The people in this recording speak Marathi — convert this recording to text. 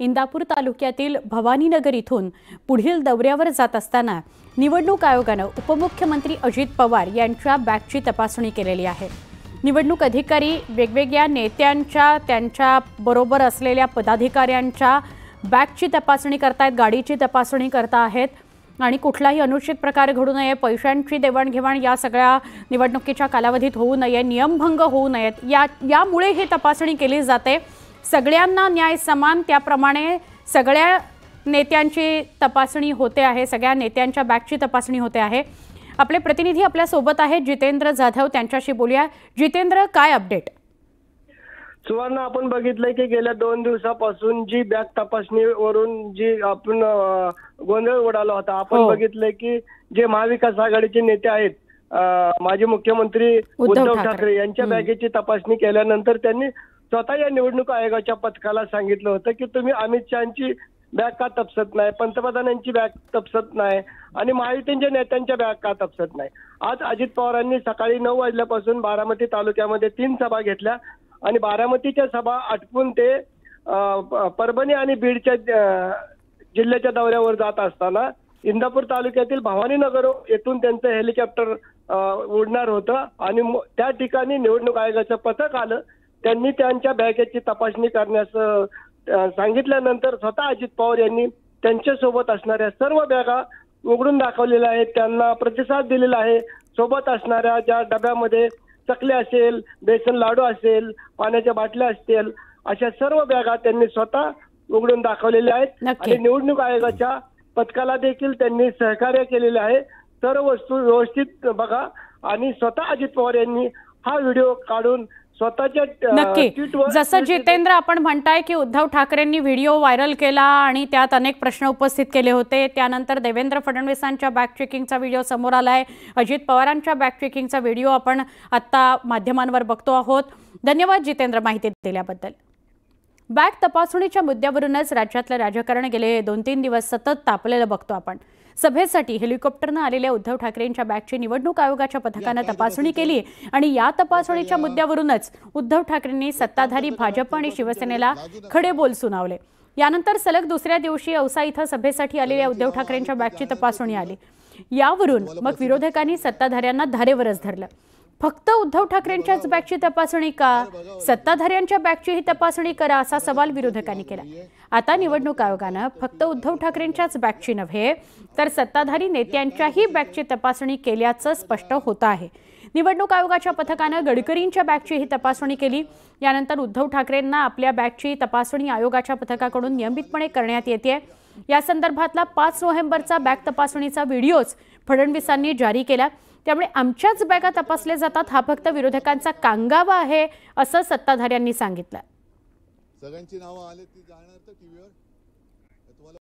इंदापूर तालुक्यातील भवानीनगर इथून पुढील दौऱ्यावर जात असताना निवडणूक आयोगाने उपमुख्यमंत्री अजित पवार यांच्या बॅगची तपासणी केलेली आहे। निवडणूक अधिकारी वेगवेगळ्या नेत्यांच्या त्यांच्या बरोबर असलेल्या पदाधिकाऱ्यांच्या बॅगची तपासणी करतायत, गाडीची तपासणी करता आहेत आणि कुठलाही अनुचित प्रकार घडू नये, पैशांची देवाणघेवाण या सगळ्या निवडणुकीच्या कालावधीत होऊ नये, नियमभंग होऊ नयेत यामुळे ही तपासणी केली जाते। सगळ्यांना न्याय समान त्याप्रमाणे सगळ्या नेत्यांची तपासणी होते आहे, सगळ्या नेत्यांच्या बॅगची तपासणी होते आहे। आपले प्रतिनिधी आपल्या सोबत आहेत जितेंद्र जाधव, त्यांच्याशी बोलूया। जितेंद्र, काय अपडेट? सुवर्ण, आपण बघितलंय की गेल्या 2 दिवसापासून जी बॅग तपासणीवरून जी आपण गोंधळ उडाला होता, आपण बघितलंय की जे महाविकास आघाडीचे नेते आहेत माजी मुख्यमंत्री उद्धव ठाकरे यांच्या बॅगेची तपासणी केल्यानंतर त्यांनी स्वतः या निवडणूक आयोगाच्या पथकाला सांगितलं होतं की तुम्ही अमित शहाची बॅग का तपसत नाही, पंतप्रधानांची बॅग तपसत नाही आणि महायुतीच्या नेत्यांच्या बॅग का तपसत नाही। आज अजित पवारांनी सकाळी 9 वाजल्यापासून बारामती तालुक्यामध्ये 3 सभा घेतल्या आणि बारामतीच्या सभा आटपून ते परभणी आणि बीडच्या जिल्ह्याच्या दौऱ्यावर जात असताना इंदापूर तालुक्यातील भवानीनगर येथून त्यांचं हेलिकॉप्टर उडणार होतं आणि त्या ठिकाणी निवडणूक आयोगाचं पथक आलं। त्यांनी त्यांच्या बॅगेची तपासणी करण्यास सांगितल्यानंतर स्वतः अजित पवार यांनी त्यांच्यासोबत असणाऱ्या सर्व बॅगा उघडून दाखवलेल्या आहेत, त्यांना प्रतिसाद दिलेला आहे। सोबत असणाऱ्या ज्या डब्यामध्ये चकले असेल, बेसन लाडू असेल, पाण्याच्या बाटल्या असतील, अशा सर्व बॅगा त्यांनी स्वतः उघडून दाखवलेल्या आहेत आणि निवडणूक आयोगाच्या पथकाला देखील त्यांनी सहकार्य केलेले आहे। सर्व वस्तू व्यवस्थित बघा आणि स्वतः अजित पवार यांनी हा व्हिडिओ काढून स्वतःच्या ट्विटवर, जसं जितेंद्र आपण म्हणताय की उद्धव ठाकरेंनी व्हिडिओ व्हायरल केला आणि त्यात अनेक प्रश्न उपस्थित केले होते, त्यानंतर देवेंद्र फडणवीसांच्या बॅग चेकिंगचा व्हिडिओ समोर आलाय, अजित पवारांच्या बॅग चेकिंगचा व्हिडिओ आपण आता माध्यमांवर बघतो आहोत। धन्यवाद जितेंद्र माहिती दिल्याबद्दल। बॅग तपासणीच्या मुद्द्यावरूनच राज्यातलं राजकारण गेले 2-3 दिवस सतत तापलेलं बघतो आपण। सभेसाठी हेलिकॉप्टरने आलेल्या उद्धव ठाकरेंच्या बॅगची निवडणूक आयोगाच्या पथकाने तपासणी केली आणि या तपासणीच्या मुद्द्यावरूनच उद्धव ठाकरेंनी सत्ताधारी भाजप आणि शिवसेनेला खडे बोल सुनावले। यानंतर सलग दुसऱ्या दिवशी औसा इथं सभेसाठी आलेल्या उद्धव ठाकरेंच्या बॅगची तपासणी आली। यावरून मग विरोधकांनी सत्ताधाऱ्यांना धारेवरच धरलं। फक्त उद्धव ठाकरेंच्याच बॅगची तपासणी का, सत्ताधाऱ्यांच्या बॅगचीही तपासणी करा असा सवाल विरोधकांनी केला। आता निवडणूक आयोगाने फक्त उद्धव ठाकरेंच्याच बॅगची नव्हे तर सत्ताधारी नेत्यांच्याही बॅगची तपासणी केल्याचं स्पष्ट होतं आहे। निवडणूक आयोगाच्या पथकाने गडकरींच्या बॅगचीही तपासणी केली। यानंतर उद्धव ठाकरेंना आपल्या बॅगची तपासणी आयोगाच्या पथकाकडून नियमितपणे करण्यात येते। या संदर्भातला 5 नोव्हेंबरचा बॅग तपासणीचा व्हिडिओच फडणवीसांनी जारी केला। त्यामुळे आमच्याच बॅगा तपासल्या जातात हा फक्त विरोधकांचा कांगावा आहे असं सत्ताधाऱ्यांनी सांगितलं। सगळ्यांची नावं आले ती जाणार तर टीव्हीवर